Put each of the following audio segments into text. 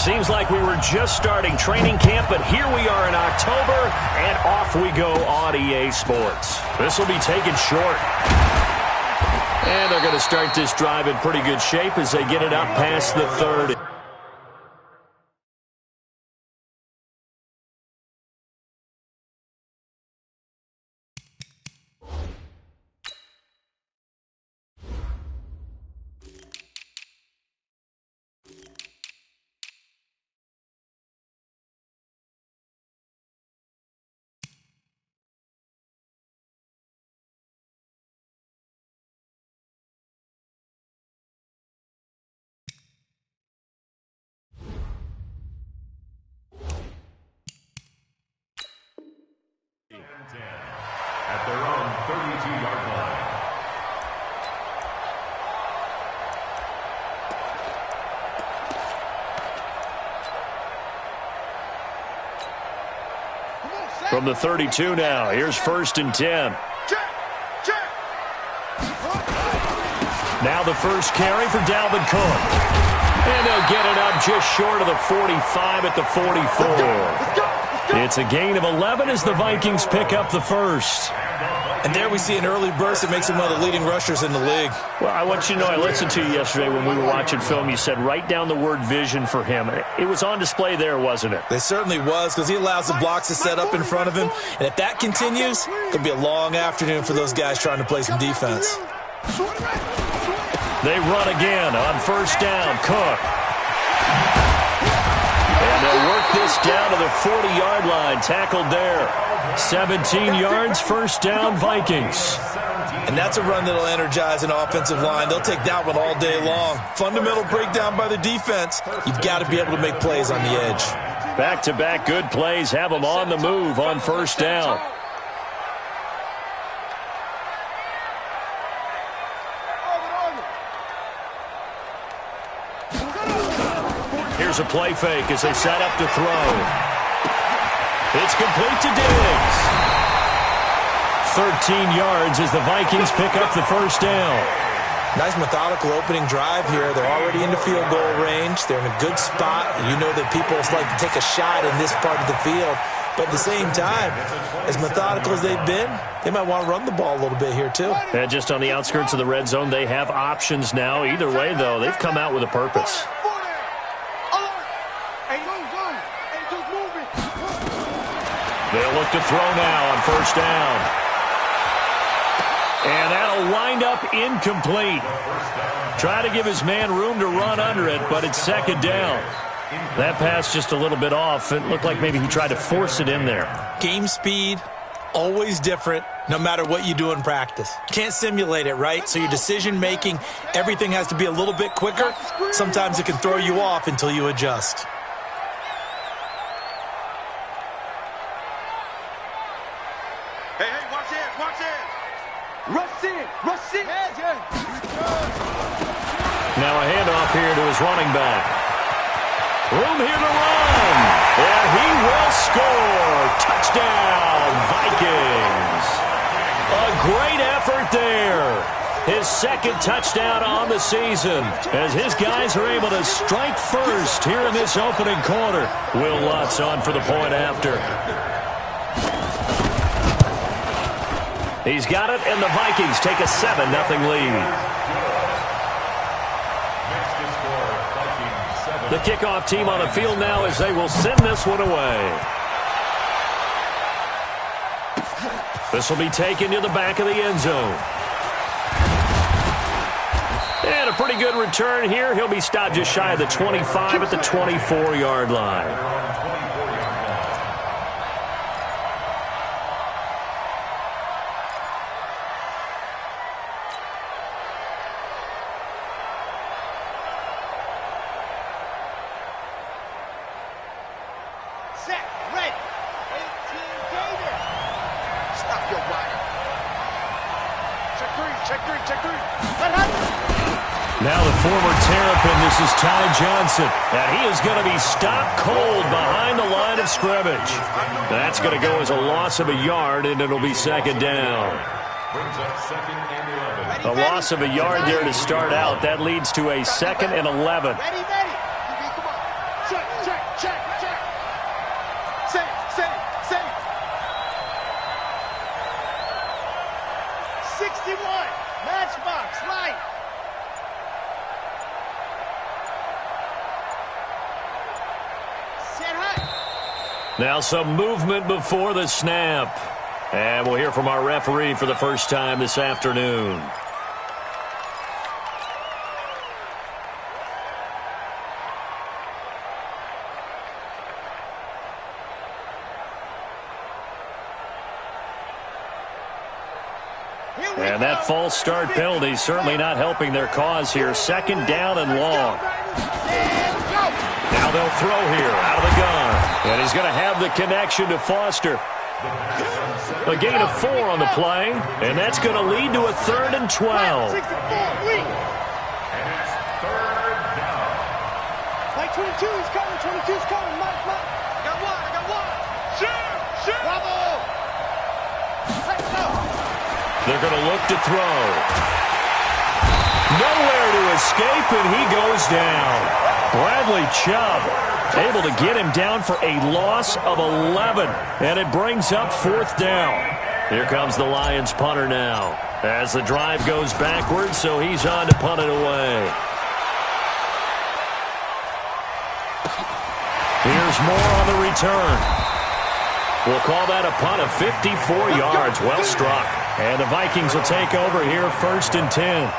Seems like we were just starting training camp, but here we are in October, and off we go on EA Sports. This will be taken short. And they're going to start this drive in pretty good shape as they get it up past the 30. At their own 32-yard line. From the 32 now, here's 1st and 10. Now the first carry for Dalvin Cook. And they'll get it up just short of the 45 at the 44. It's a gain of 11 as the Vikings pick up the first. And there we see an early burst that makes him one of the leading rushers in the league. Well, I want you to know, I listened to you yesterday when we were watching film. You said write down the word vision for him. It was on display there, wasn't it? It certainly was, because he allows the blocks to set up in front of him. And if that continues, it could be a long afternoon for those guys trying to play some defense. They run again on 1st down. Cook. And they'll work this down to the 40-yard line. Tackled there. 17 yards, 1st down, Vikings. And that's a run that'll energize an offensive line. They'll take that one all day long. Fundamental breakdown by the defense. You've got to be able to make plays on the edge. Back-to-back good plays have them on the move on 1st down. Here's a play fake as they set up to throw. It's complete to Diggs. 13 yards as the Vikings pick up the 1st down. Nice methodical opening drive here. They're already into field goal range. They're in a good spot. You know that people like to take a shot in this part of the field. But at the same time, as methodical as they've been, they might want to run the ball a little bit here too. And just on the outskirts of the red zone, they have options now. Either way, though, they've come out with a purpose. They'll look to throw now on 1st down. And that'll wind up incomplete. Try to give his man room to run under it, but it's 2nd down. That pass just a little bit off. It looked like maybe he tried to force it in there. Game speed, always different, no matter what you do in practice. Can't simulate it, right? So your decision-making, everything has to be a little bit quicker. Sometimes it can throw you off until you adjust. Now a handoff here to his running back. Room here to run. And he will score. Touchdown, Vikings. A great effort there. His 2nd touchdown on the season as his guys are able to strike first here in this opening quarter. Will Lutz on for the point after. He's got it, and the Vikings take a 7-0 lead. The kickoff team on the field now as they will send this one away. This will be taken to the back of the end zone. And a pretty good return here. He'll be stopped just shy of the 25 at the 24-yard line. Now the former Terrapin, this is Ty Johnson, and he is going to be stopped cold behind the line of scrimmage. That's going to go as a loss of a yard, and it'll be 2nd down. A loss of a yard there to start out. That leads to a 2nd and 11. Safe. 61. Matchbox, light. Set high. Now some movement before the snap. And we'll hear from our referee for the first time this afternoon. And that false start penalty certainly not helping their cause here. Second down and long. Now they'll throw here out of the gun. And he's going to have the connection to Foster. A gain of 4 on the play. And that's going to lead to a 3rd and 12. And it's third down. Mike 22 is coming. 22 is coming. Mike. I got one. Shoot. Bravo. Let's go. They're going to look to throw. Nowhere to escape, and he goes down. Bradley Chubb able to get him down for a loss of 11, and it brings up 4th down. Here comes the Lions punter now as the drive goes backwards, so he's on to punt it away. Here's more on the return. We'll call that a punt of 54 yards. Well struck. And the Vikings will take over here, 1st and 10.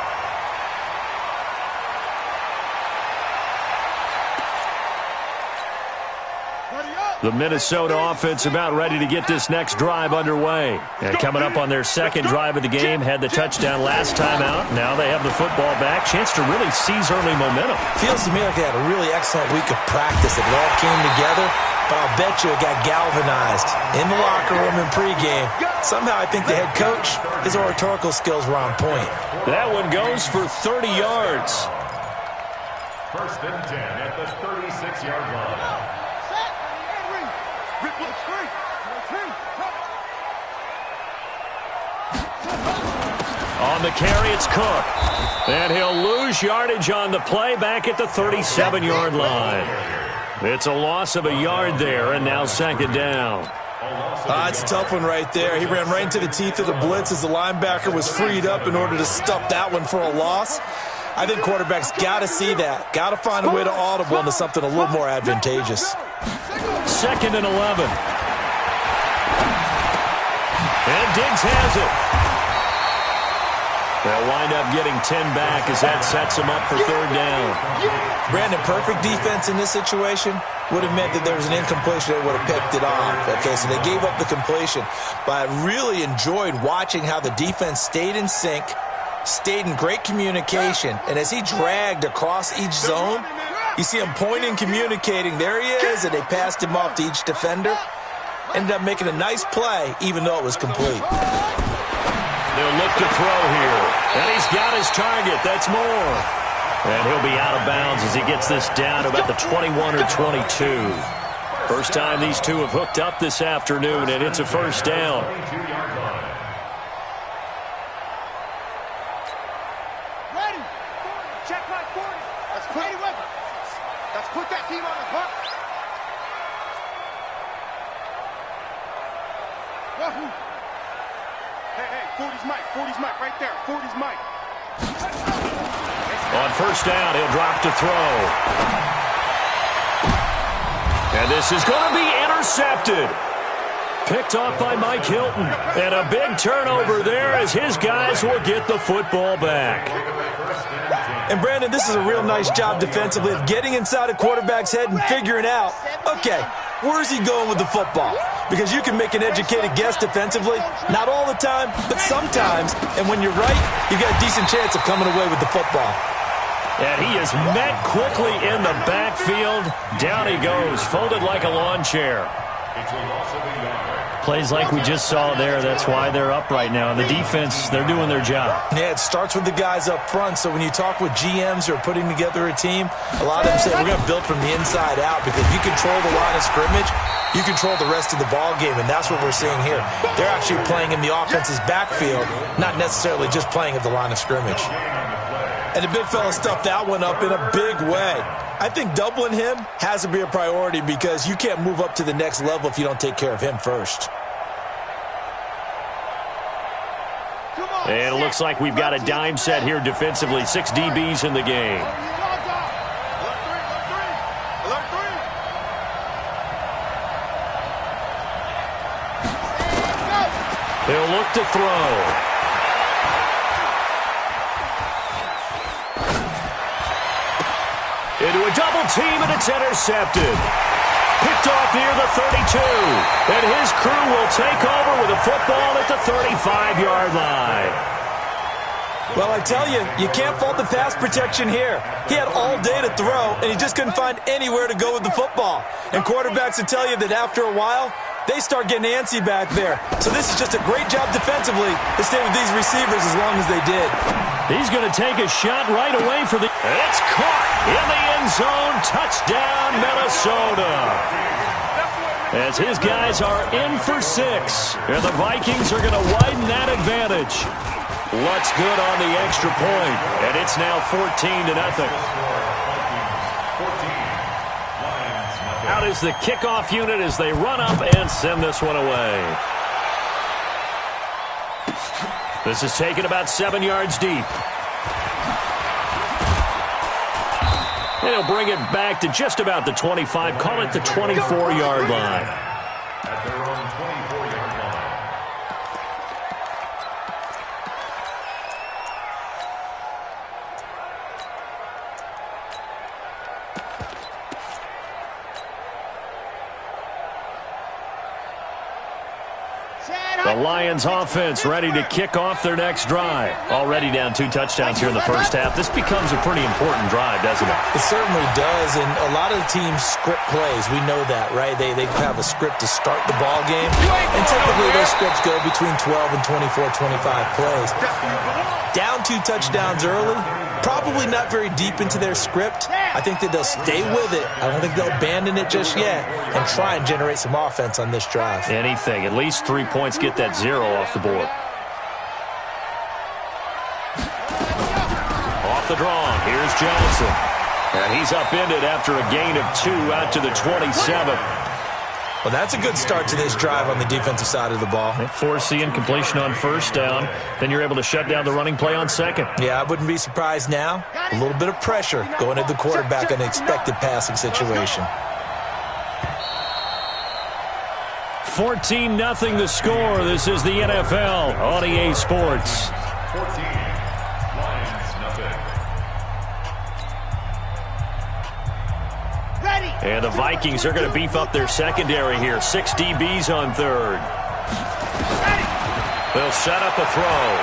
The Minnesota offense about ready to get this next drive underway. And coming up on their 2nd drive of the game, had the touchdown last time out. Now they have the football back. Chance to really seize early momentum. Feels to me like they had a really excellent week of practice. It all came together, but I'll bet you it got galvanized in the locker room and pregame. Somehow I think the head coach, his oratorical skills were on point. That one goes for 30 yards. 1st and 10 at the 36-yard line. On the carry, it's Cook. And he'll lose yardage on the play back at the 37-yard line. It's a loss of a yard there, and now 2nd down. It's a tough one right there. He ran right into the teeth of the blitz as the linebacker was freed up in order to stuff that one for a loss. I think quarterbacks got to see that. Got to find a way to audible into something a little more advantageous. 2nd and 11. And Diggs has it. They'll wind up getting 10 back as that sets them up for 3rd down. Brandon, perfect defense in this situation would have meant that there was an incompletion that would have picked it off. Okay, so they gave up the completion. But I really enjoyed watching how the defense stayed in sync, stayed in great communication, and as he dragged across each zone, you see him pointing, communicating. There he is, and they passed him off to each defender. Ended up making a nice play, even though it was complete. They'll look to throw here. And he's got his target. That's Moore. And he'll be out of bounds as he gets this down to about the 21 or 22. First time these two have hooked up this afternoon, and it's a 1st down. Ready. Check my 40. Let's put that team on the clock. Hey, 40's Mike right there. 40's Mike. On 1st down, he'll drop to throw. And this is going to be intercepted. Picked off by Mike Hilton. And a big turnover there as his guys will get the football back. And Brandon, this is a real nice job defensively of getting inside a quarterback's head and figuring out, okay, where's he going with the football? Because you can make an educated guess defensively, not all the time, but sometimes. And when you're right, you got a decent chance of coming away with the football. And he is met quickly in the backfield. Down he goes, folded like a lawn chair. It's a loss of a yard. Plays like we just saw there. That's why they're up right now. The defense, they're doing their job. Yeah, it starts with the guys up front. So when you talk with GMs who are putting together a team, a lot of them say we're going to build from the inside out because if you control the line of scrimmage, you control the rest of the ball game, and that's what we're seeing here. They're actually playing in the offense's backfield, not necessarily just playing at the line of scrimmage. And the big fella stuffed that one up in a big way. I think doubling him has to be a priority because you can't move up to the next level if you don't take care of him first. And it looks like we've got a dime set here defensively. 6 DBs in the game. They'll look to throw. Into a double team, and it's intercepted. Picked off near the 32. And his crew will take over with a football at the 35-yard line. Well, I tell you, you can't fault the pass protection here. He had all day to throw, and he just couldn't find anywhere to go with the football. And quarterbacks will tell you that after a while, they start getting antsy back there. So this is just a great job defensively to stay with these receivers as long as they did. He's going to take a shot right away for the... It's caught in the end zone. Touchdown, Minnesota. As his guys are in for 6. And the Vikings are going to widen that advantage. What's good on the extra point? And it's now 14-0. Out is the kickoff unit as they run up and send this one away. This is taken about 7 yards deep. And he'll bring it back to just about the 25. Call it the 24-yard line. At their own 24-yard line. The Lions offense ready to kick off their next drive. Already down 2 touchdowns here in the first half. This becomes a pretty important drive, doesn't it? It certainly does, and a lot of the teams script plays. We know that, right? They have a script to start the ball game, and typically those scripts go between 12 and 24, 25 plays. Down 2 touchdowns early, probably not very deep into their script. I think that they'll stay with it. I don't think they'll abandon it just yet and try and generate some offense on this drive. Anything. At least 3 points, get that 0 off the board. Off the draw, here's Johnson. And he's upended after a gain of 2 out to the 27. Well, that's a good start to this drive on the defensive side of the ball. Forcing completion on first down. Then you're able to shut down the running play on second. Yeah, I wouldn't be surprised now. A little bit of pressure going at the quarterback in an expected passing situation. 14-0 the score. This is the NFL on EA Sports. 14, Lions, nothing. And the Vikings are going to beef up their secondary here. 6 DBs on third. They'll set up a throw.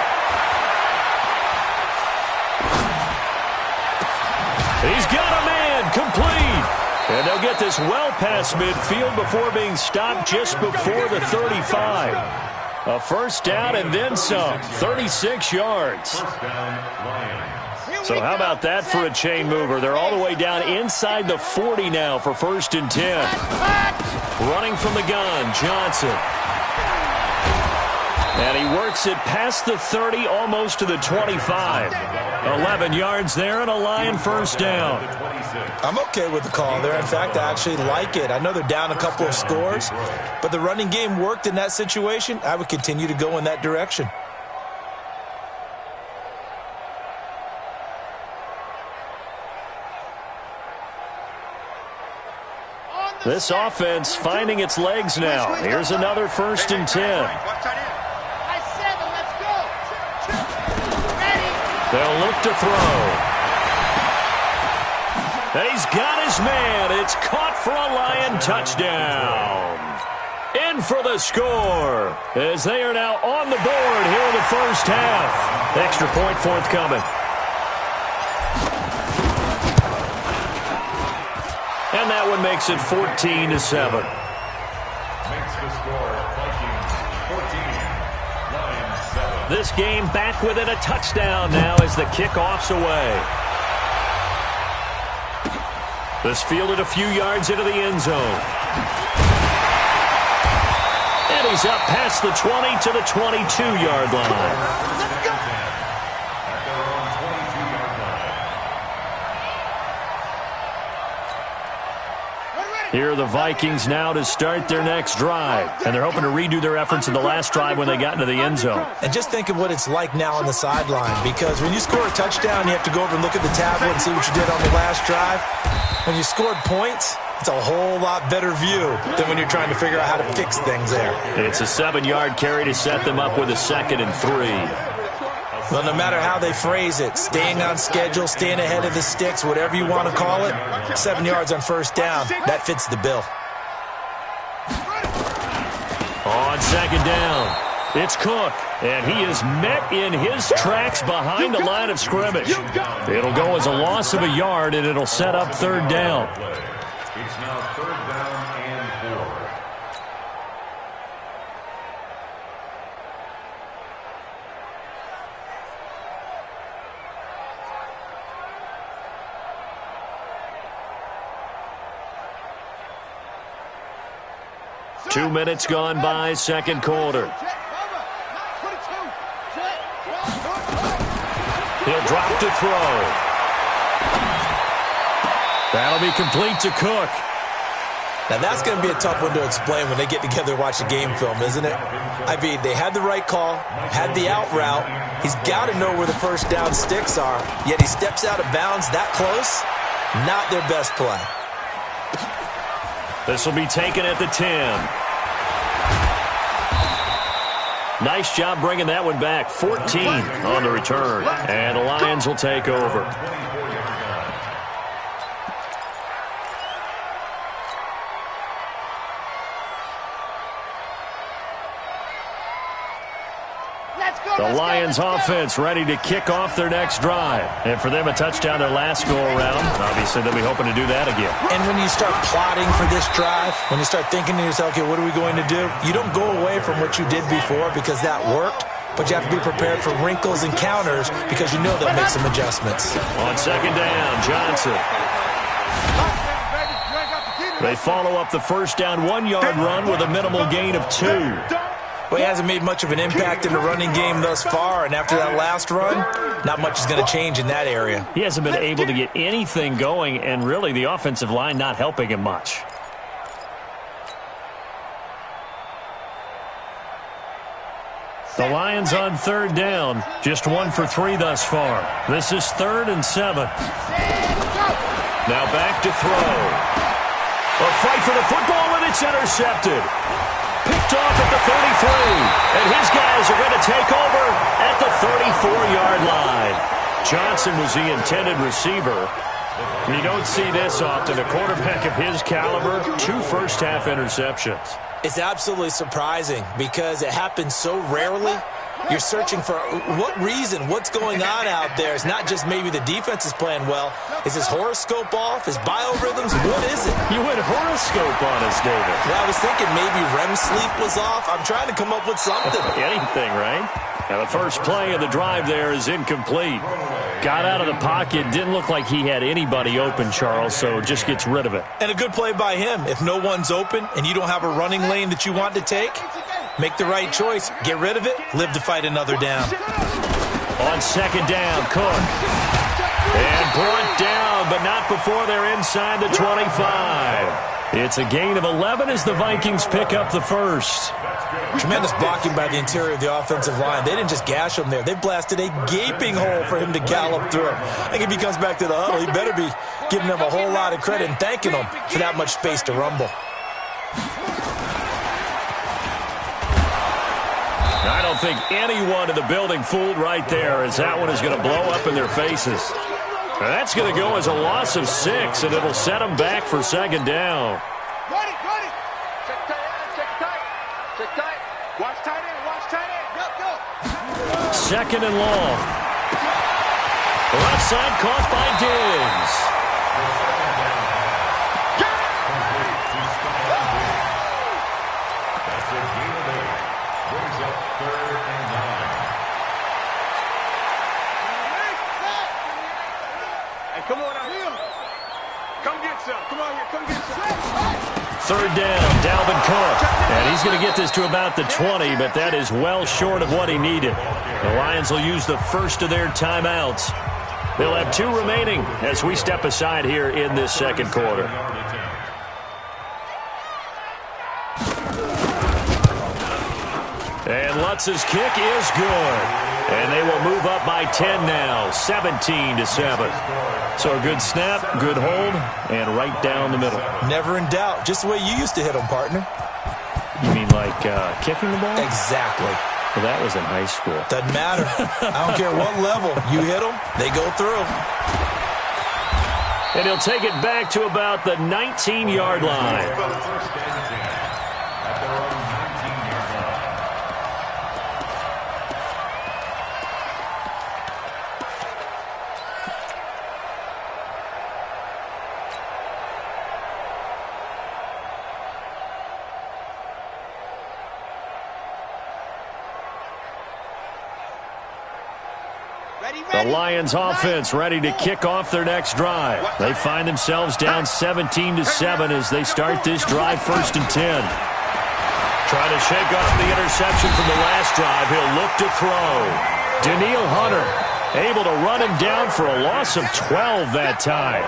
He's got a man, complete. And they'll get this well past midfield before being stopped just before the 35. A first down and then some. 36 yards. First down, Lions. So how about that for a chain mover? They're all the way down inside the 40 now for 1st and 10. Running from the gun, Johnson. And he works it past the 30, almost to the 25. 11 yards there and a Lion first down. I'm okay with the call there. In fact, I actually like it. I know they're down a couple of scores, but the running game worked in that situation. I would continue to go in that direction. This offense finding its legs now. Here's another 1st and 10. They'll look to throw. And he's got his man. It's caught for a Lion touchdown. In for the score as they are now on the board here in the first half. Extra point forthcoming. And that one makes it 14-7. Makes the score Vikings 14, Lions 7. This game back within a touchdown now as the kickoff's away. This fielded a few yards into the end zone. And he's up past the 20 to the 22-yard line. At their own 22-yard line. Here are the Vikings now to start their next drive. And they're hoping to redo their efforts in the last drive when they got into the end zone. And just think of what it's like now on the sideline, because when you score a touchdown, you have to go over and look at the tablet and see what you did on the last drive. When you scored points, it's a whole lot better view than when you're trying to figure out how to fix things there. It's a 7-yard carry to set them up with a 2nd and 3. Well, no matter how they phrase it, staying on schedule, staying ahead of the sticks, whatever you want to call it, 7 yards on first down, that fits the bill. On 2nd down, it's Cook, and he is met in his tracks behind the line of scrimmage. It'll go as a loss of a yard, and it'll set up 3rd down. It's now 3rd down and 4. Two minutes gone by, second quarter. He'll drop to throw. That'll be complete to Cook. Now, that's going to be a tough one to explain when they get together and watch a game film, isn't it? I mean, they had the right call, had the out route. He's got to know where the first down sticks are, yet he steps out of bounds that close. Not their best play. This will be taken at the 10. Nice job bringing that one back. 14 on the return. And the Lions will take over. The Lions offense ready to kick off their next drive. And for them, a touchdown their last go-around. Obviously, they'll be hoping to do that again. And when you start plotting for this drive, when you start thinking to yourself, okay, what are we going to do? You don't go away from what you did before because that worked, but you have to be prepared for wrinkles and counters because you know they'll make some adjustments. On 2nd down, Johnson. They follow up the first down 1-yard run with a minimal gain of 2. Well, he hasn't made much of an impact in the running game thus far, and after that last run, not much is going to change in that area. He hasn't been able to get anything going, and really the offensive line not helping him much. The Lions on 3rd down, just 1 for 3 thus far. This is 3rd and 7. Now back to throw. A fight for the football, and it's intercepted. Picked off at the 33, and his guys are going to take over at the 34-yard line. Johnson was the intended receiver. And you don't see this often. A quarterback of his caliber, 2 first-half interceptions. It's absolutely surprising because it happens so rarely. You're searching for what reason, what's going on out there. It's not just maybe the defense is playing well. Is his horoscope off? His biorhythms? What is it? You went horoscope on us, David. Well, I was thinking maybe REM sleep was off. I'm trying to come up with something. Anything, right? Now, the first play of the drive there is incomplete. Got out of the pocket. Didn't look like he had anybody open, Charles, so just gets rid of it. And a good play by him. If no one's open and you don't have a running lane that you want to take, make the right choice. Get rid of it. Live to fight another down. On 2nd down, Cook. And brought down, but not before they're inside the 25. It's a gain of 11 as the Vikings pick up the first. Tremendous blocking by the interior of the offensive line. They didn't just gash him there. They blasted a gaping hole for him to gallop through. I think if he comes back to the huddle, he better be giving them a whole lot of credit and thanking them for that much space to rumble. I don't think anyone in the building fooled right there, as that one is going to blow up in their faces. That's going to go as a loss of 6, and it'll set them back for 2nd down. Run it. Check tight. Watch tight end. Go. 2nd and long. Left side caught by Diggs. That's a gain of 8. Brings up 3rd and 9. Hey, come on out here. Come get some. Come on here. Come get some. 3rd down, Dalvin Cook. And he's going to get this to about the 20, but that is well short of what he needed. The Lions will use the first of their timeouts. They'll have 2 remaining as we step aside here in this 2nd quarter. And Lutz's kick is good. And they will move up by 10 now, 17-7. So a good snap, good hold, and right down the middle. Never in doubt. Just the way you used to hit them, partner. You mean like kicking the ball? Exactly. Well, that was in high school. Doesn't matter. I don't care what level. You hit them, they go through. And he'll take it back to about the 19-yard line. The Lions offense ready to kick off their next drive. They find themselves down 17-7 as they start this drive 1st and 10. Trying to shake off the interception from the last drive. He'll look to throw. Daniil Hunter able to run him down for a loss of 12 that time.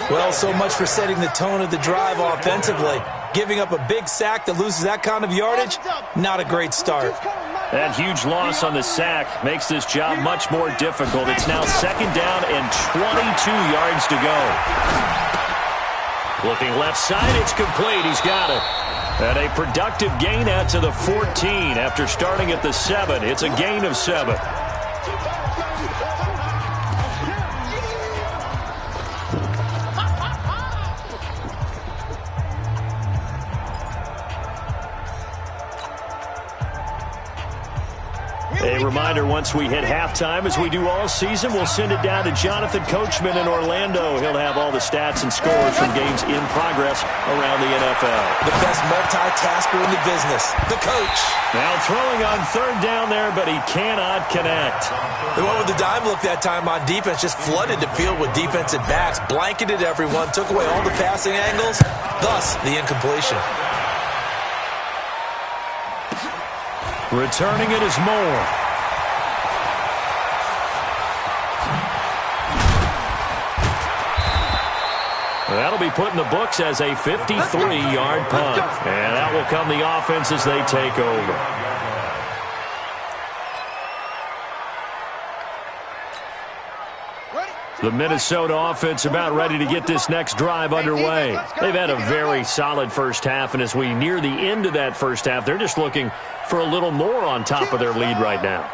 Well, so much for setting the tone of the drive offensively. Giving up a big sack that loses that kind of yardage, not a great start. That huge loss on the sack makes this job much more difficult. It's now 2nd down and 22 yards to go. Looking left side, it's complete. He's got it. And a productive gain out to the 14 after starting at the 7. It's a gain of 7. A reminder, once we hit halftime, as we do all season, we'll send it down to Jonathan Coachman in Orlando. He'll have all the stats and scores from games in progress around the NFL. The best multitasker in the business, the coach. Now throwing on 3rd down there, but he cannot connect. They went with the dime look that time on defense, just flooded the field with defensive backs, blanketed everyone, took away all the passing angles, thus the incompletion. Returning it is Moore. That'll be put in the books as a 53-yard punt. And that will come the offense as they take over. The Minnesota offense about ready to get this next drive underway. They've had a very solid first half, and as we near the end of that first half, they're just looking for a little more on top of their lead right now.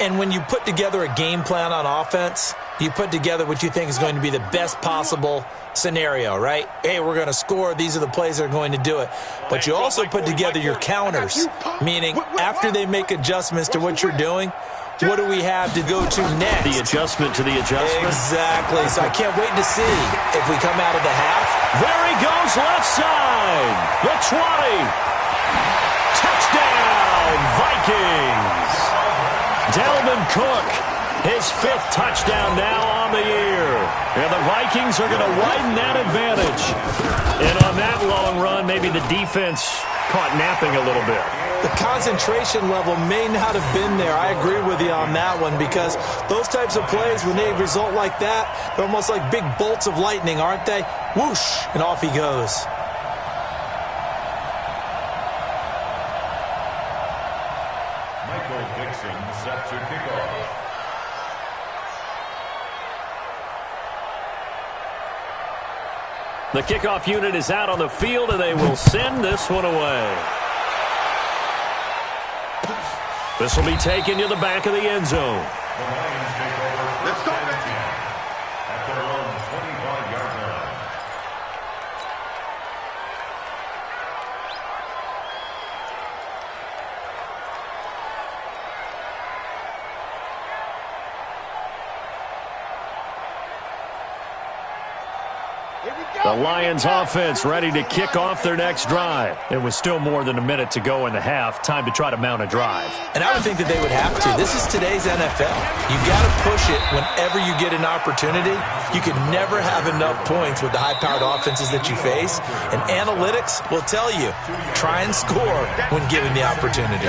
And when you put together a game plan on offense, you put together what you think is going to be the best possible scenario, right? Hey, we're going to score. These are the plays that are going to do it. But you also put together your counters, meaning after they make adjustments to what you're doing, what do we have to go to next? The adjustment to the adjustment. Exactly. So I can't wait to see if we come out of the half. There he goes, left side. The 20. Touchdown, Vikings. Dalvin Cook, his 5th touchdown now on the year. And the Vikings are going to widen that advantage. And on that long run, maybe the defense caught napping a little bit. The concentration level may not have been there. I agree with you on that one, because those types of plays, when they result like that, they're almost like big bolts of lightning, aren't they? Whoosh, and off he goes. Set to kick off. The kickoff unit is out on the field, and they will send this one away. This will be taken to the back of the end zone. The Lions take over. Let's go, at their own 25-yard line. The Lions offense ready to kick off their next drive. It was still more than a minute to go in the half. Time to try to mount a drive. And I would think that they would have to. This is today's NFL. You got to push it whenever you get an opportunity. You can never have enough points with the high-powered offenses that you face. And analytics will tell you, try and score when given the opportunity.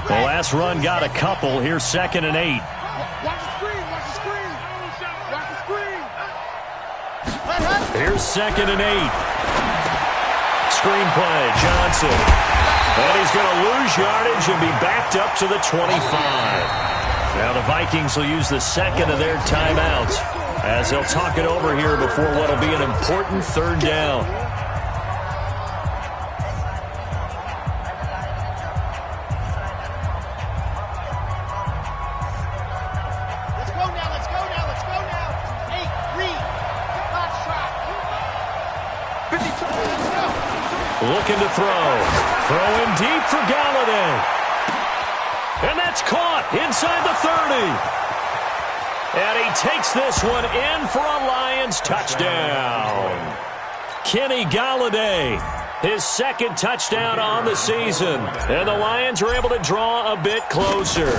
The last run got a couple. Here's 2nd and 8. Watch the screen. Watch the screen. Watch the screen. Here's 2nd and 8. Screenplay, Johnson. And he's going to lose yardage and be backed up to the 25. Now the Vikings will use the second of their timeouts as they'll talk it over here before what will be an important 3rd down. Looking to throw. Throwing deep for Galladay. And that's caught inside the 30. And he takes this one in for a Lions touchdown. Kenny Galladay, his 2nd touchdown on the season. And the Lions are able to draw a bit closer.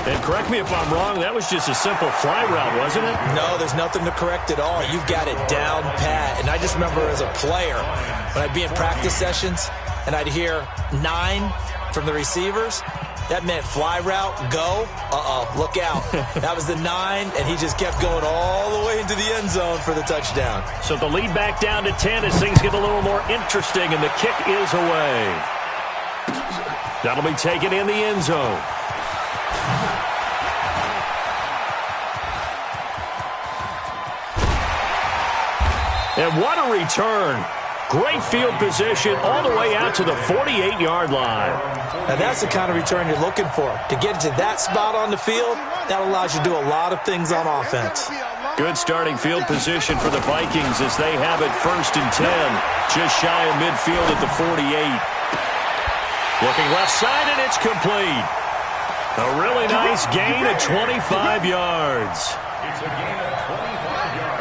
And correct me if I'm wrong, that was just a simple fly route, wasn't it? No, there's nothing to correct at all. You've got it down pat. And I just remember as a player, when I'd be in practice sessions and I'd hear 9 from the receivers, that meant fly route, go, look out. That was the 9, and he just kept going all the way into the end zone for the touchdown. So the lead back down to 10 as things get a little more interesting, and the kick is away. That'll be taken in the end zone. And what a return. Great field position all the way out to the 48-yard line. Now that's the kind of return you're looking for. To get to that spot on the field, that allows you to do a lot of things on offense. Good starting field position for the Vikings as they have it 1st and 10. Just shy of midfield at the 48. Looking left side, and it's complete. A really nice gain of 25 yards.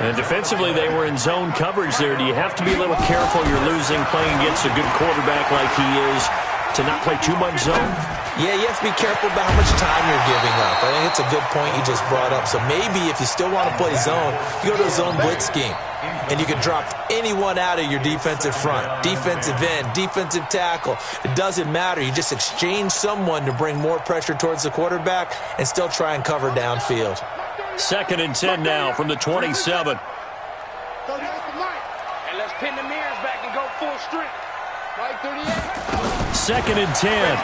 And defensively, they were in zone coverage there. Do you have to be a little careful you're losing playing against a good quarterback like he is to not play too much zone? Yeah, you have to be careful about how much time you're giving up. I think it's a good point you just brought up. So maybe if you still want to play zone, you go to a zone blitz scheme. And you can drop anyone out of your defensive front. Defensive end, defensive tackle. It doesn't matter. You just exchange someone to bring more pressure towards the quarterback and still try and cover downfield. 2nd and 10 now from the 27. And let's pin the mirrors back and go full strength. Right 38. 2nd and 10.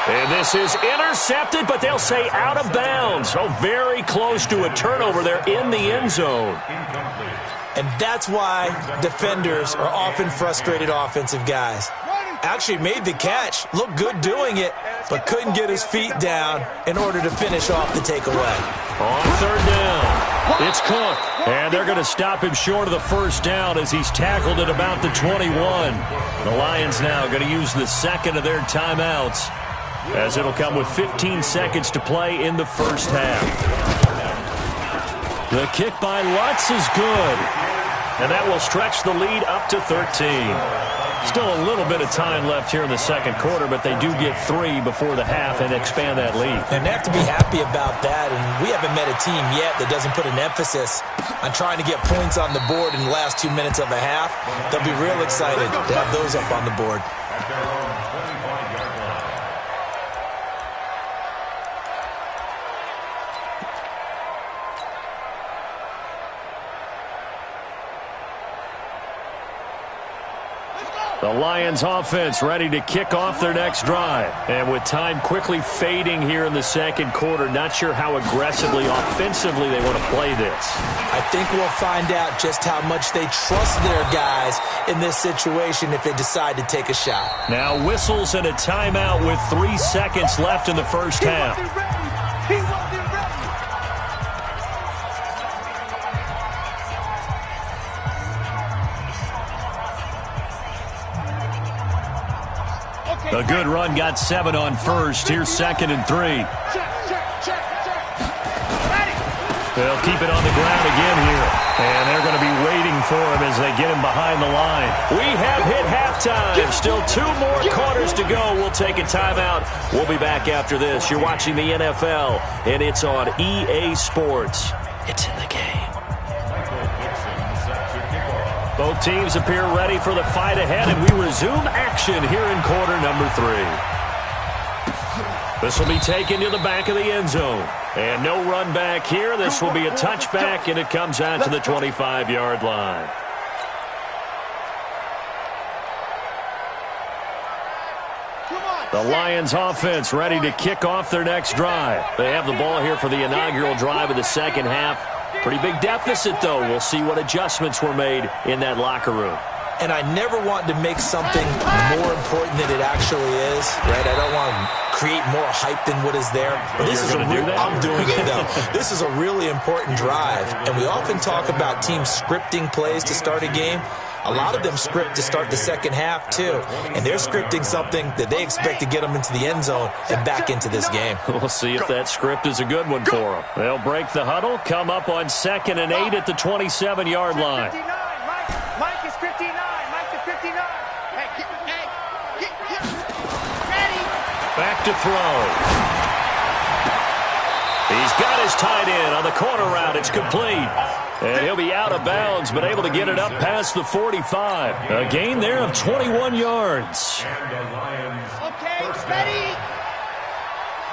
And this is intercepted, but they'll say out of bounds. So very close to a turnover there in the end zone. And that's why defenders are often frustrated offensive guys. Actually made the catch, looked good doing it, but couldn't get his feet down in order to finish off the takeaway. On 3rd down, it's Cook. And they're going to stop him short of the 1st down as he's tackled at about the 21. The Lions now going to use the 2nd of their timeouts as it'll come with 15 seconds to play in the 1st half. The kick by Lutz is good. And that will stretch the lead up to 13. Still a little bit of time left here in the 2nd quarter, but they do get 3 before the half and expand that lead. And they have to be happy about that, and we haven't met a team yet that doesn't put an emphasis on trying to get points on the board in the last 2 minutes of a half. They'll be real excited to have those up on the board. The Lions offense ready to kick off their next drive. And with time quickly fading here in the 2nd quarter, not sure how aggressively, offensively they want to play this. I think we'll find out just how much they trust their guys in this situation if they decide to take a shot. Now whistles and a timeout with 3 seconds left in the 1st half. He wasn't ready. A good run got 7 on 1st. Here's 2nd and 3. Check. Ready. They'll keep it on the ground again here. And they're going to be waiting for him as they get him behind the line. We have hit halftime. Still 2 more quarters to go. We'll take a timeout. We'll be back after this. You're watching the NFL, and it's on EA Sports. It's in the game. Both teams appear ready for the fight ahead, and we resume action here in quarter number 3. This will be taken to the back of the end zone. And no run back here. This will be a touchback, and it comes out to the 25-yard line. The Lions offense ready to kick off their next drive. They have the ball here for the inaugural drive of the second half. Pretty big deficit, though. We'll see what adjustments were made in that locker room. And I never want to make something more important than it actually is, right? I don't want to create more hype than what is there. But this is I'm doing it, though. This is a really important drive. And we often talk about teams scripting plays to start a game. A lot of them script to start the second half, too. And they're scripting something that they expect to get them into the end zone and back into this game. We'll see if that script is a good one for them. They'll break the huddle, come up on 2nd and 8 at the 27-yard line. Mike is 59. Mike is 59. Hey, get ready. Back to throw. He's got his tight end on the corner route. It's complete. And he'll be out of bounds, but able to get it up past the 45. A gain there of 21 yards. Okay, ready?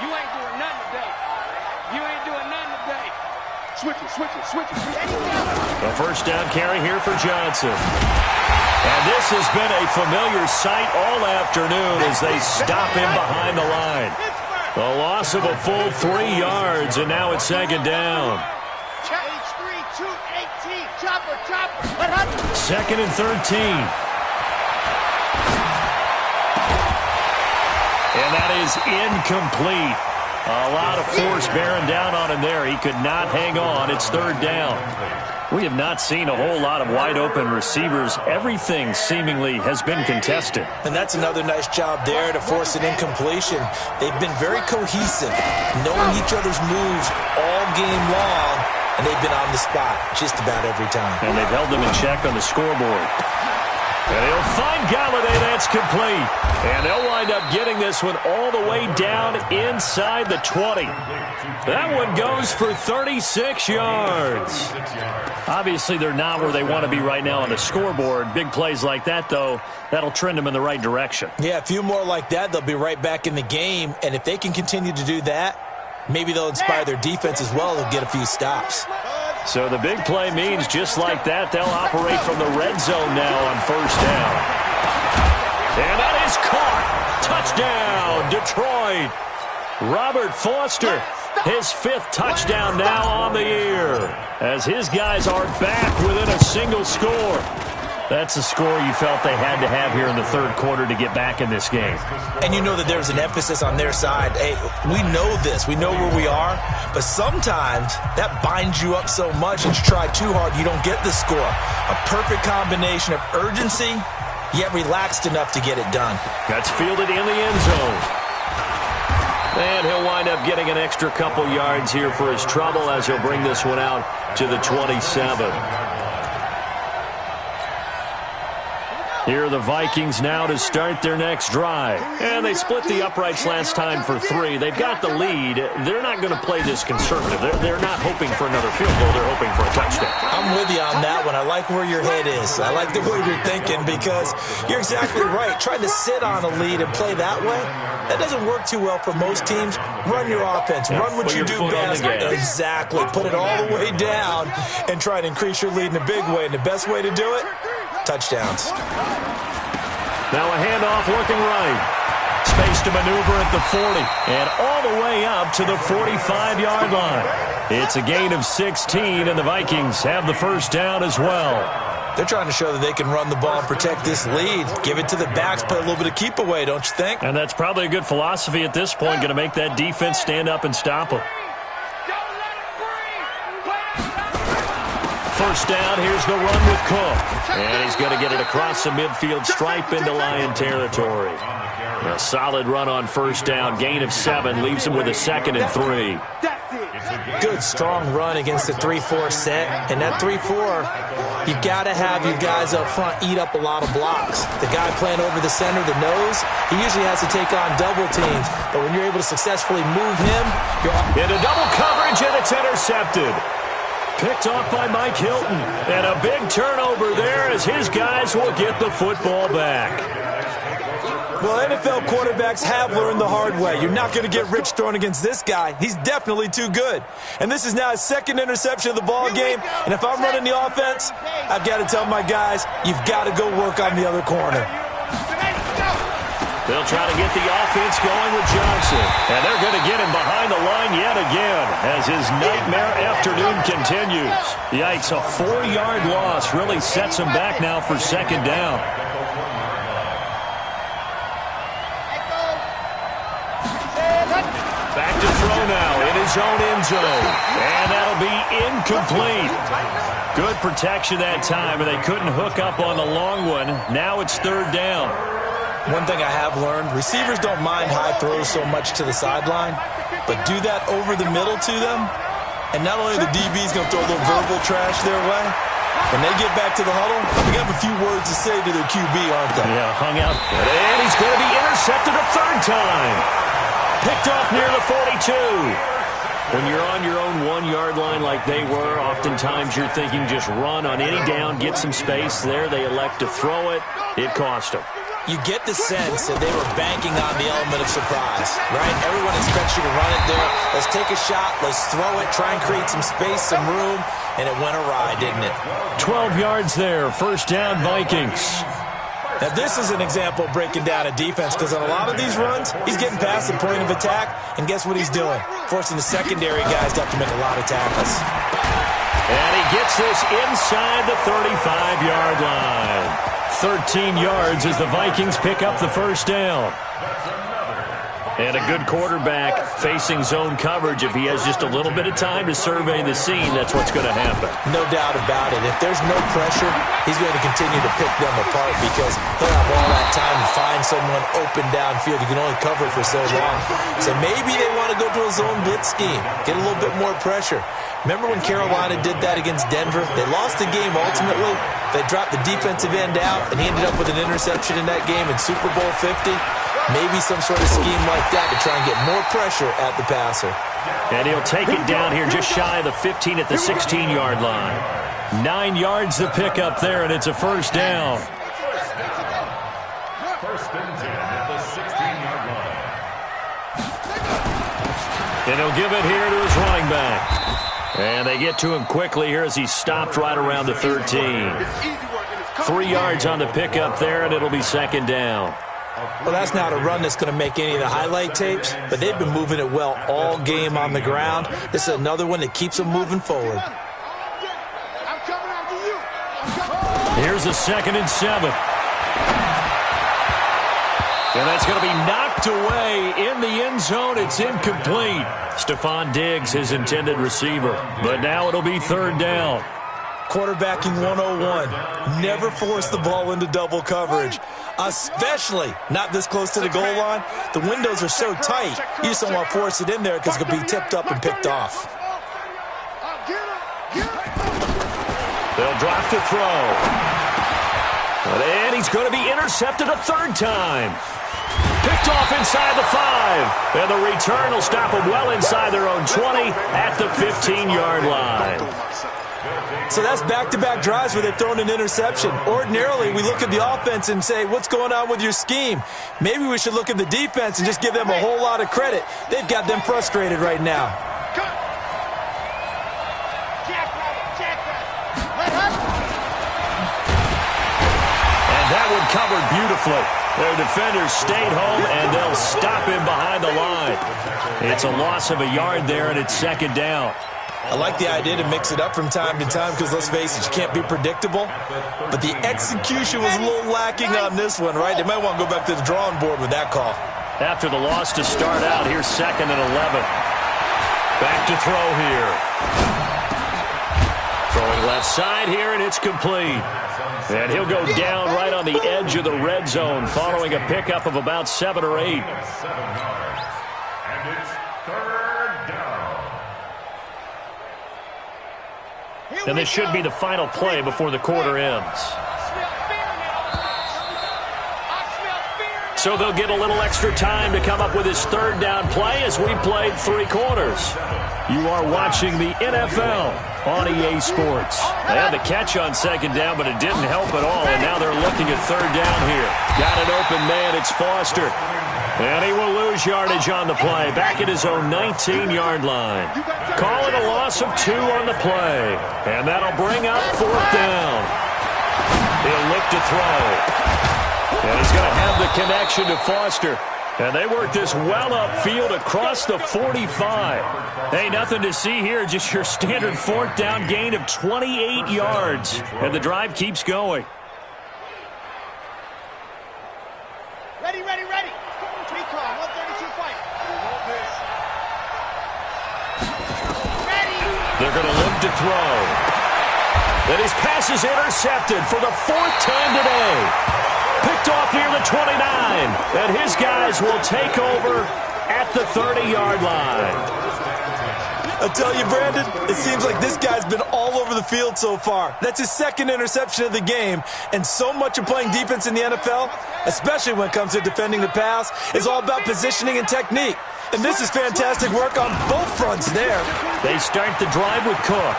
You ain't doing nothing today. You ain't doing nothing today. Switch it. Ready, go. A first down carry here for Johnson. And this has been a familiar sight all afternoon as they stop him behind the line. The loss of a full 3 yards, and now it's 2nd down. 2nd and 13. And that is incomplete. A lot of force bearing down on him there. He could not hang on. It's 3rd down. We have not seen a whole lot of wide-open receivers. Everything seemingly has been contested. And that's another nice job there to force an incompletion. They've been very cohesive, knowing each other's moves all game long, and they've been on the spot just about every time. And they've held them in check on the scoreboard. And he'll find Galladay. That's complete. And they'll wind up getting this one all the way down inside the 20. That one goes for 36 yards. Obviously, they're not where they want to be right now on the scoreboard. Big plays like that, though, that'll trend them in the right direction. Yeah, a few more like that, they'll be right back in the game. And if they can continue to do that, maybe they'll inspire their defense as well and get a few stops. So the big play means just like that, they'll operate from the red zone now on 1st down. And that is caught. Touchdown, Detroit. Robert Foster, his 5th touchdown now on the year, as his guys are back within a single score. That's a score you felt they had to have here in the 3rd quarter to get back in this game. And you know that there's an emphasis on their side. Hey, we know this. We know where we are. But sometimes that binds you up so much that you try too hard, you don't get the score. A perfect combination of urgency, yet relaxed enough to get it done. That's fielded in the end zone. And he'll wind up getting an extra couple yards here for his trouble as he'll bring this one out to the 27. Here are the Vikings now to start their next drive. And they split the uprights last time for 3. They've got the lead. They're not going to play this conservative. They're not hoping for another field goal. They're hoping for a touchdown. I'm with you on that one. I like where your head is. I like the way you're thinking because you're exactly right. Trying to sit on a lead and play that way, that doesn't work too well for most teams. Run your offense. Run what you do best. Exactly. Put it all the way down and try to increase your lead in a big way. And the best way to do it, touchdowns. Now a handoff looking right. Space to maneuver at the 40. And all the way up to the 45-yard line. It's a gain of 16, and the Vikings have the 1st down as well. They're trying to show that they can run the ball and protect this lead. Give it to the backs, play a little bit of keep away, don't you think? And that's probably a good philosophy at this point, going to make that defense stand up and stop them. First down, here's the run with Cook. And he's going to get it across the midfield stripe into Lion territory. A solid run on 1st down, gain of 7, leaves him with a 2nd and 3. Good, strong run against the 3-4 set. And that 3-4, you've got to have your guys up front eat up a lot of blocks. The guy playing over the center, the nose, he usually has to take on double teams. But when you're able to successfully move him, you're into double coverage, and it's intercepted. Picked off by Mike Hilton. And a big turnover there as his guys will get the football back. Well, NFL quarterbacks have learned the hard way. You're not going to get rich throwing against this guy. He's definitely too good. And this is now his second interception of the ball game. And if I'm running the offense, I've got to tell my guys, you've got to go work on the other corner. They'll try to get the offense going with Johnson. And they're going to get him behind the line yet again as his nightmare afternoon continues. Yikes, a 4-yard loss really sets him back now for second down. Back to throw now in his own end zone. And that'll be incomplete. Good protection that time, and they couldn't hook up on the long one. Now it's third down. One thing I have learned, receivers don't mind high throws so much to the sideline, but do that over the middle to them, and not only the DB's going to throw a little verbal trash their way, when they get back to the huddle, they have a few words to say to their QB, aren't they? Yeah, hung out. And he's going to be intercepted a third time. Picked off near the 42. When you're on your own 1-yard line like they were, oftentimes you're thinking just run on any down, get some space. There they elect to throw it. It cost them. You get the sense that they were banking on the element of surprise, right? Everyone expects you to run it there. Let's take a shot. Let's throw it. Try and create some space, some room. And it went awry, didn't it? 12 yards there. First down, Vikings. Now, this is an example of breaking down a defense because on a lot of these runs, he's getting past the point of attack, and guess what he's doing? Forcing the secondary guys to have to make a lot of tackles. And he gets this inside the 35-yard line. 13 yards as the Vikings pick up the first down. And a good quarterback facing zone coverage. If he has just a little bit of time to survey the scene, that's what's going to happen. No doubt about it. If there's no pressure, he's going to continue to pick them apart because he'll have all that time to find someone open downfield. You can only cover for so long. So maybe they want to go to a zone blitz scheme, get a little bit more pressure. Remember when Carolina did that against Denver? They lost the game ultimately. They dropped the defensive end out, and he ended up with an interception in that game in Super Bowl 50. Maybe some sort of scheme like that to try and get more pressure at the passer. And he'll take it down here just shy of the 15 at the 16-yard line. 9 yards to pick up there, and it's a first down. First and 10 at the 16-yard line. And he'll give it here to his running back. And they get to him quickly here as he stopped right around the 13. 3 yards on the pickup there, and it'll be second down. Well, that's not a run that's going to make any of the highlight tapes, but they've been moving it well all game on the ground. This is another one that keeps them moving forward. Here's a 2nd and 7. And that's going to be knocked away in the end zone. It's incomplete. Stephon Diggs, his intended receiver. But now it'll be third down. Quarterbacking 101. Never force the ball into double coverage, especially not this close to the goal line. The windows are so tight, you just don't want to force it in there because it could be tipped up and picked off. They'll drop to throw. And he's going to be intercepted a third time. Picked off inside the 5. And the return will stop them well inside their own 20 at the 15-yard line. So that's back-to-back drives where they've thrown an interception. Ordinarily, we look at the offense and say, what's going on with your scheme? Maybe we should look at the defense and just give them a whole lot of credit. They've got them frustrated right now. And that one covered beautifully. Their defenders stayed home, and they'll stop him behind the line. It's a loss of a yard there, and it's second down. I like the idea to mix it up from time to time because, let's face it, you can't be predictable. But the execution was a little lacking on this one, right? They might want to go back to the drawing board with that call. After the loss to start out, here's 2nd and 11. Back to throw here. Throwing left side here, and it's complete. And he'll go down right on the edge of the red zone following a pickup of about 7 or 8. And it's third down. And this should be the final play before the quarter ends. So they'll get a little extra time to come up with his third down play as we played 3 quarters. You are watching the NFL on EA Sports. They had the catch on second down, but it didn't help at all, and now they're looking at third down here. Got an open man. It's Foster. And he will lose yardage on the play, back at his own 19-yard line. Call it a loss of 2 on the play, and that'll bring up 4th down. He'll look to throw. And he's going to have the connection to Foster. And they work this well upfield across the 45. Hey, nothing to see here, just your standard 4th down gain of 28 yards. And the drive keeps going. Ready. Recon, 132 fight. Ready. They're going to look to throw. And his pass is intercepted for the 4th time today. Picked off near the 29, and his guys will take over at the 30-yard line. I tell you, Brandon, it seems like this guy's been all over the field so far. That's his 2nd interception of the game, and so much of playing defense in the NFL, especially when it comes to defending the pass, is all about positioning and technique. And this is fantastic work on both fronts there. They start the drive with Cook.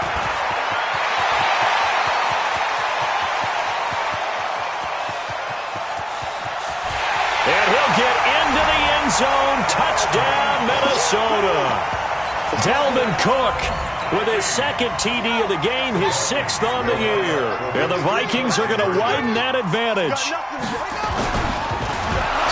And he'll get into the end zone. Touchdown, Minnesota. Dalvin Cook with his 2nd TD of the game, his 6th on the year. And the Vikings are going to widen that advantage.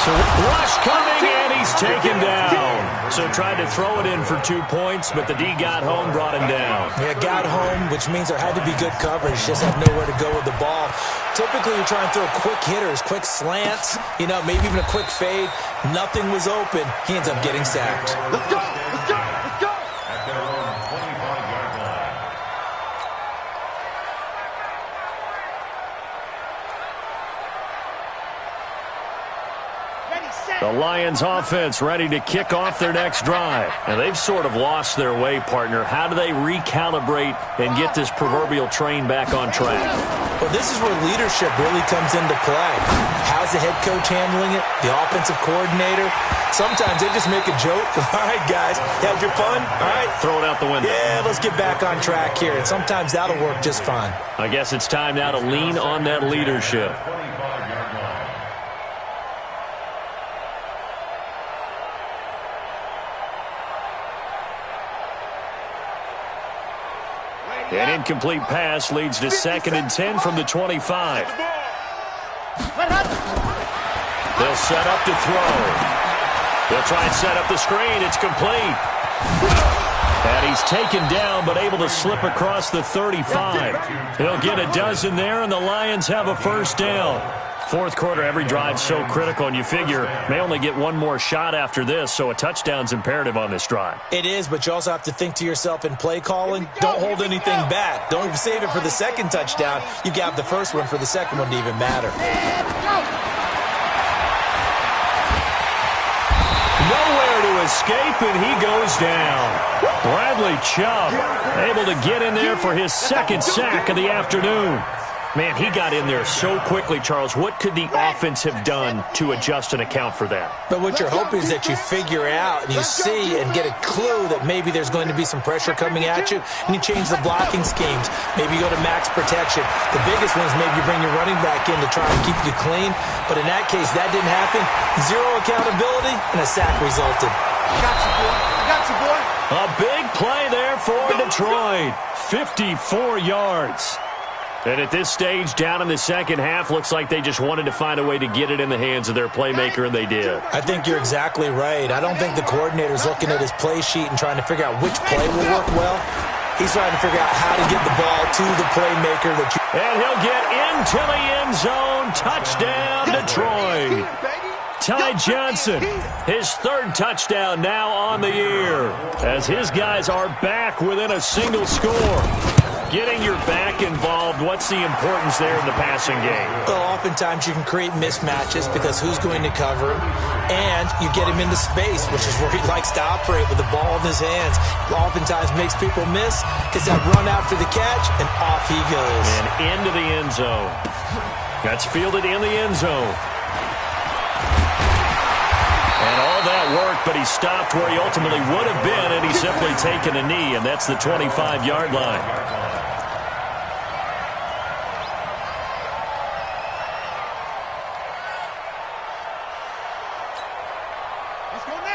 So rush coming, and he's taken down. So tried to throw it in for 2 points, but the D got home, brought him down. Yeah, got home, which means there had to be good coverage. Just had nowhere to go with the ball. Typically, you're trying to throw quick hitters, quick slants, maybe even a quick fade. Nothing was open. He ends up getting sacked. Let's go. At their own 25-yard line. Ready, set. The Lions offense ready to kick off their next drive. And they've sort of lost their way, partner. How do they recalibrate and get this proverbial train back on track? Well, this is where leadership really comes into play. How's the head coach handling it? The offensive coordinator? Sometimes they just make a joke. All right, guys, had your fun? All right. Throw it out the window. Yeah, let's get back on track here. And sometimes that'll work just fine. I guess it's time now to lean on that leadership. 25-yard line. An incomplete pass leads to 2nd and 10 from the 25. They'll set up to throw. They'll try and set up the screen. It's complete. And he's taken down, but able to slip across the 35. He'll get a dozen there, and the Lions have a 1st down. 4th quarter, every drive so critical, and you figure may only get one more shot after this, so a touchdown's imperative on this drive. It is, but you also have to think to yourself in play calling, don't hold anything back. Don't save it for the 2nd touchdown. You got the 1st one for the 2nd one to even matter. Nowhere to escape, and he goes down. Bradley Chubb able to get in there for his 2nd sack of the afternoon. Man, he got in there so quickly, Charles. What could the offense have done to adjust and account for that? But what you're hoping is that you figure out and you see and get a clue that maybe there's going to be some pressure coming at you, and you change the blocking schemes. Maybe you go to max protection. The biggest one is maybe you bring your running back in to try and keep you clean. But in that case, that didn't happen. 0 accountability, and a sack resulted. I got you, boy. A big play there for Detroit. 54 yards. And at this stage, down in the 2nd half, looks like they just wanted to find a way to get it in the hands of their playmaker, and they did. I think you're exactly right. I don't think the coordinator's looking at his play sheet and trying to figure out which play will work well. He's trying to figure out how to get the ball to the playmaker that you... And he'll get into the end zone. Touchdown, Detroit. Ty Johnson, his 3rd touchdown now on the year, as his guys are back within a single score. Getting your back involved, what's the importance there in the passing game? Well, oftentimes you can create mismatches because who's going to cover him, and you get him into space, which is where he likes to operate with the ball in his hands. Oftentimes makes people miss, gets that run after the catch, and off he goes. And into the end zone. That's fielded in the end zone. And all that work, but he stopped where he ultimately would have been, and he's simply taken a knee, and that's the 25-yard line.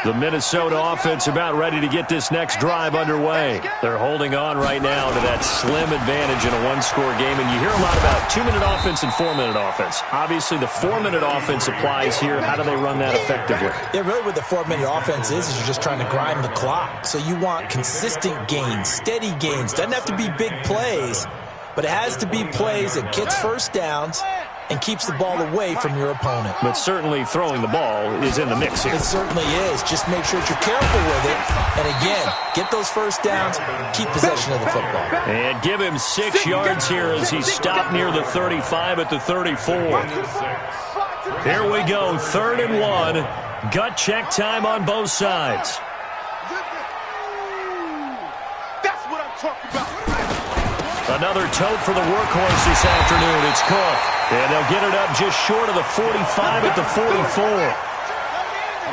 The Minnesota offense about ready to get this next drive underway. They're holding on right now to that slim advantage in a one-score game, and you hear a lot about 2-minute offense and 4-minute offense. Obviously, the 4-minute offense applies here. How do they run that effectively? Yeah, really what the 4-minute offense is you're just trying to grind the clock. So you want consistent gains, steady gains. Doesn't have to be big plays, but it has to be plays that gets first downs and keeps the ball away from your opponent. But certainly throwing the ball is in the mix here. It certainly is. Just make sure that you're careful with it. And again, get those first downs, keep possession of the football. And give him 6 yards here as he stopped near the 35 at the 34. Here we go, 3rd and 1. Gut check time on both sides. That's what I'm talking about. Another tote for the workhorse this afternoon. It's Cook. And they'll get it up just short of the 45 at the 44.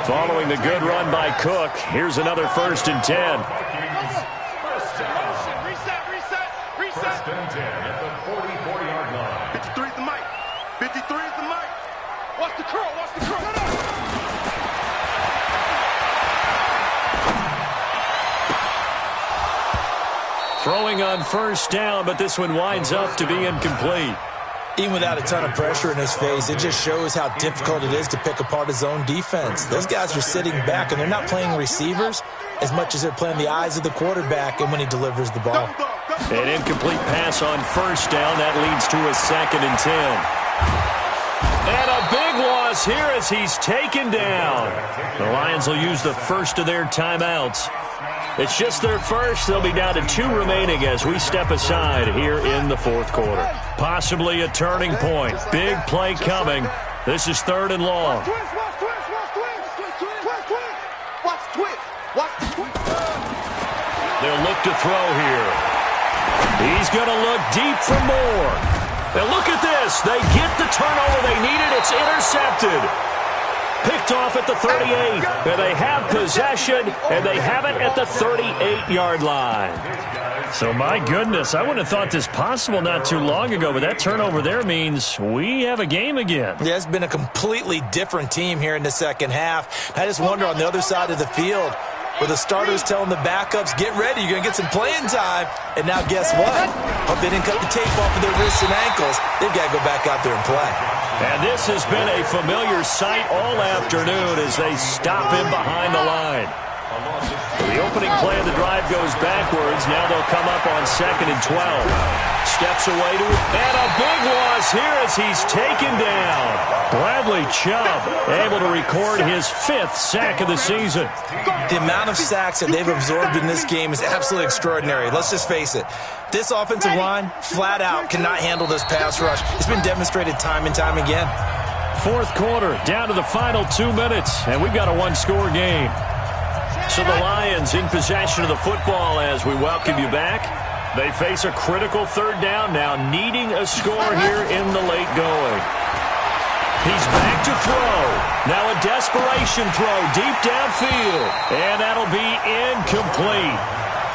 Following the good run by Cook, here's another 1st and 10. Reset. 1st and 10 at the 44-yard line. 53 is the mic. 53 is the mic. Watch the curl. Throwing on 1st down, but this one winds up to be incomplete. Even without a ton of pressure in his face, it just shows how difficult it is to pick apart his own defense. Those guys are sitting back, and they're not playing receivers as much as they're playing the eyes of the quarterback and when he delivers the ball. An incomplete pass on 1st down. That leads to a 2nd and 10. And a big loss here as he's taken down. The Lions will use the first of their timeouts. It's just their first. They'll be down to 2 remaining as we step aside here in the 4th quarter. Possibly a turning point. Big play coming. This is 3rd and long. They'll look to throw here. He's going to look deep for more. And look at this. They get the turnover they needed. It's intercepted. Picked off at the 38, and they have possession, and they have it at the 38-yard line. So, my goodness, I wouldn't have thought this possible not too long ago, but that turnover there means we have a game again. Yeah, it's been a completely different team here in the second half. I just wonder on the other side of the field, where the starters telling the backups, get ready, you're going to get some playing time. And now guess what? Hope they didn't cut the tape off of their wrists and ankles. They've got to go back out there and play. And this has been a familiar sight all afternoon as they stop him behind the line. The opening play of the drive goes backwards. Now they'll come up on 2nd and 12. Steps away to it. And a big loss here as he's taken down. Bradley Chubb able to record his 5th sack of the season. The amount of sacks that they've absorbed in this game is absolutely extraordinary. Let's just face it. This offensive line, flat out, cannot handle this pass rush. It's been demonstrated time and time again. 4th quarter, down to the final 2 minutes, and we've got a one-score game. So the Lions in possession of the football as we welcome you back. They face a critical 3rd down now, needing a score here in the late going. He's back to throw. Now a desperation throw deep downfield. And that'll be incomplete.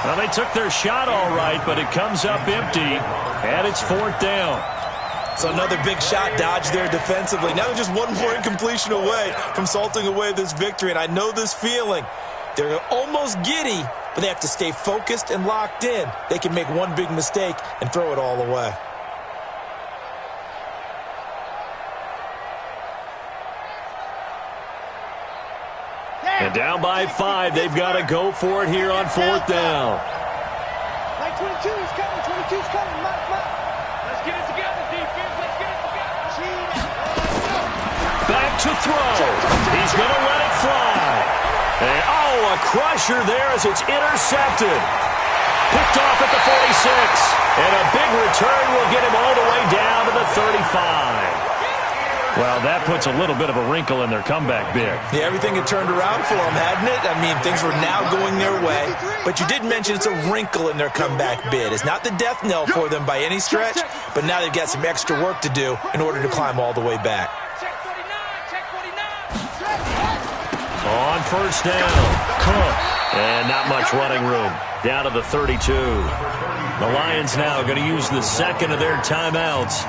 Well, they took their shot all right, but it comes up empty. And it's 4th down. So another big shot dodged there defensively. Now they're just one more incompletion away from salting away this victory. And I know this feeling. They're almost giddy, but they have to stay focused and locked in. They can make one big mistake and throw it all away. And down by 5, they've got to go for it here on 4th down. Like 22 is coming, 22 is coming. Let's get it together, defense. Let's get it together. Back to throw. He's going to let it fly. And, a crusher there as it's intercepted. Picked off at the 46. And a big return will get him all the way down to the 35. Well, that puts a little bit of a wrinkle in their comeback bid. Yeah, everything had turned around for them, hadn't it? I mean, things were now going their way. But you did mention it's a wrinkle in their comeback bid. It's not the death knell for them by any stretch, but now they've got some extra work to do in order to climb all the way back. On first down, Cook. And not much running room. Down to the 32. The Lions now going to use the second of their timeouts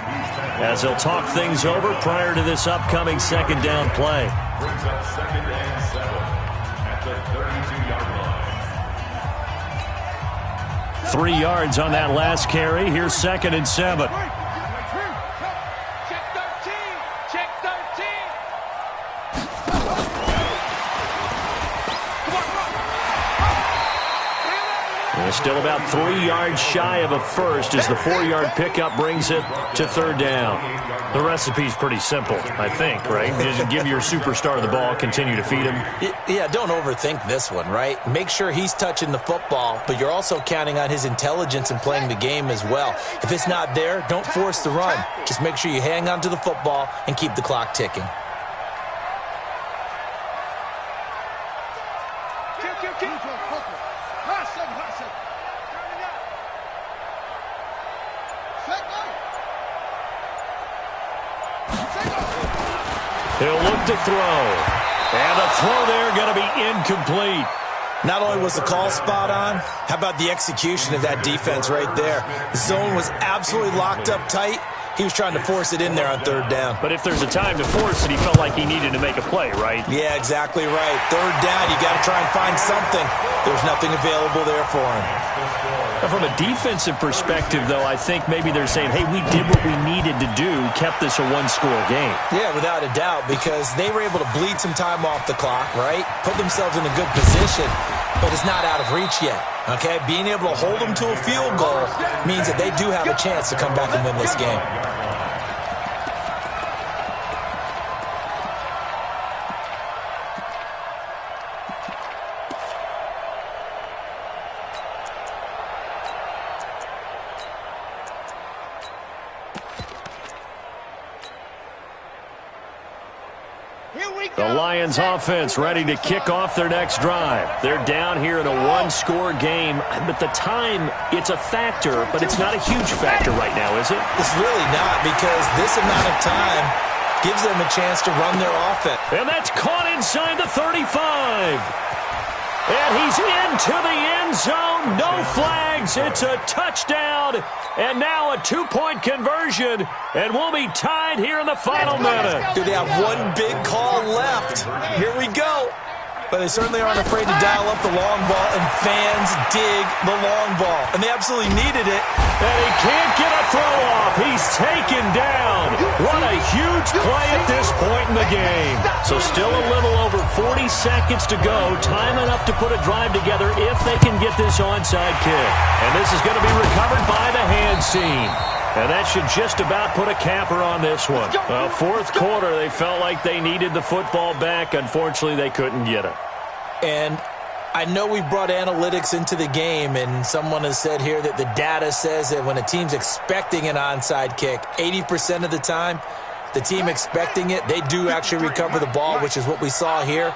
as they'll talk things over prior to this upcoming second down play. Brings up 2nd and 7 at the 32-yard line. 3 yards on that last carry. Here's 2nd and 7. Check 13. Check 13. They're still about 3 yards shy of a first as the 4-yard pickup brings it to 3rd down. The recipe's pretty simple, I think, right? Just give your superstar the ball, continue to feed him. Yeah, don't overthink this one, right? Make sure he's touching the football, but you're also counting on his intelligence in playing the game as well. If it's not there, don't force the run. Just make sure you hang on to the football and keep the clock ticking. He'll look to throw. And the throw there going to be incomplete. Not only was the call spot on, how about the execution of that defense right there? The zone was absolutely locked up tight. He was trying to force it in there on 3rd down. But if there's a time to force it, he felt like he needed to make a play, right? Yeah, exactly right. 3rd down, you got to try and find something. There's nothing available there for him. From a defensive perspective, though, I think maybe they're saying, hey, we did what we needed to do, kept this a one-score game. Yeah, without a doubt, because they were able to bleed some time off the clock, right? Put themselves in a good position, but it's not out of reach yet, okay? Being able to hold them to a field goal means that they do have a chance to come back and win this game. The Lions offense ready to kick off their next drive. They're down here in a one-score game. But the time, it's a factor, but it's not a huge factor right now, is it? It's really not, because this amount of time gives them a chance to run their offense. And that's caught inside the 35. And he's into the end zone. No flags. It's a touchdown. And now a two-point conversion. And we'll be tied here in the final minute. Do they have one big call left? Here we go. But they certainly aren't afraid to dial up the long ball, and fans dig the long ball. And they absolutely needed it. And he can't get a throw off. He's taken down. What a huge play at this point in the game. So still a little over 40 seconds to go. Time enough to put a drive together if they can get this onside kick. And this is going to be recovered by the hands team. And that should just about put a capper on this one. Well, 4th quarter, they felt like they needed the football back. Unfortunately, they couldn't get it. And I know we brought analytics into the game, and someone has said here that the data says that when a team's expecting an onside kick, 80% of the time, the team expecting it, they do actually recover the ball, which is what we saw here.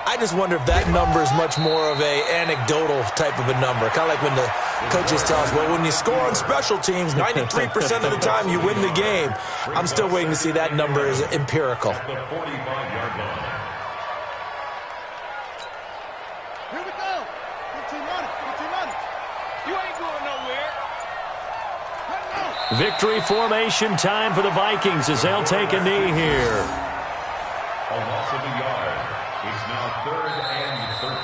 I just wonder if that number is much more of a anecdotal type of a number. Kind of like when the coaches tell us, well, when you score on special teams, 93% of the time you win the game. I'm still waiting to see that number is empirical. The 45-yard line. Here we go. 15 on it. 15 on it. You ain't going nowhere. Victory formation time for the Vikings as they'll take a knee here. A loss of a yard. It's now 3rd and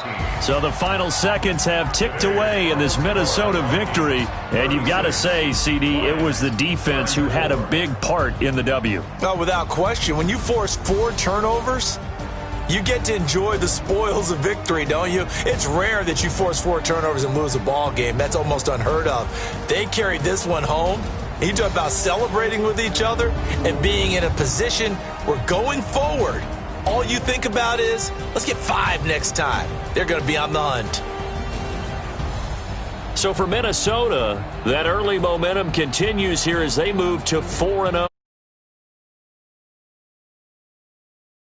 13. So the final seconds have ticked away in this Minnesota victory. And you've got to say, CD, it was the defense who had a big part in the W. No, without question. When you force 4 turnovers, you get to enjoy the spoils of victory, don't you? It's rare that you force 4 turnovers and lose a ball game. That's almost unheard of. They carried this one home. You talk about celebrating with each other and being in a position where going forward, all you think about is, let's get 5 next time. They're going to be on the hunt. So for Minnesota, that early momentum continues here as they move to 4-0.